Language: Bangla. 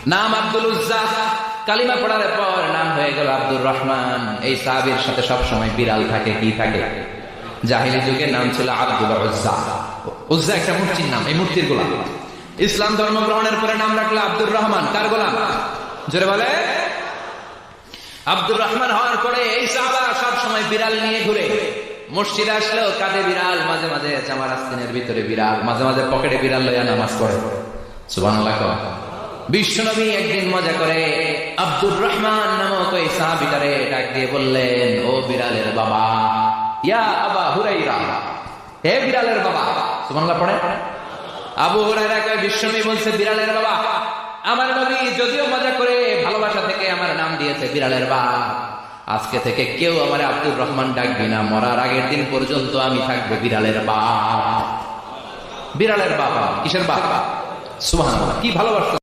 নাম আব্দুল উজ্জা, কালিমা পড়ার পর নাম হয়ে গেল আব্দুর রহমান। এই সাহাবীর সাথে সব সময় বিড়াল থাকে, কি থাকে? জাহিলি যুগে নাম ছিল আব্দুল উজ্জা। উজ্জা একটা মূর্তির নাম, এই মূর্তির গোলাম। ইসলাম ধর্ম গ্রহণের পরে নাম রাখলো আব্দুর রহমান। কার গোলাম? জোরে বলে। আব্দুর রহমান হওয়ার পরে এই সাহাবা সব সময় বিড়াল নিয়ে ঘুরে। মসজিদে আসলেও কাঁধে বিড়াল, মাঝে মাঝে জামার আস্তিনের ভিতরে বিড়াল, মাঝে মাঝে পকেটে বিড়াল লইয়া নামাজ পড়ে। সুবহানাল্লাহ। বিশ্বনবী একদিন মজা করে আব্দুর রহমান নামক ওই সাহাবীটারে ডাক দিয়ে বললেন, ও বিড়ালের বাবা, ইয়া আবা হুরাইরা, হে বিড়ালের বাবা। সুবহানাল্লাহ পড়ে। আবু হুরায়রা কয়, বিশ্বনবী বলছে বিড়ালের বাবা। আমার নবী যদিও মজা করে ভালোবাসা থেকে আমার নাম দিয়েছে বিড়ালের বাবা, আজকে থেকে কেউ আমার আব্দুর রহমান ডাকবি না, মরার আগের দিন পর্যন্ত আমি থাকবো বিড়ালের বাবা। বিড়ালের বাবা কিসের বাবা? সুবহানাল্লাহ। কি ভালোবাসতো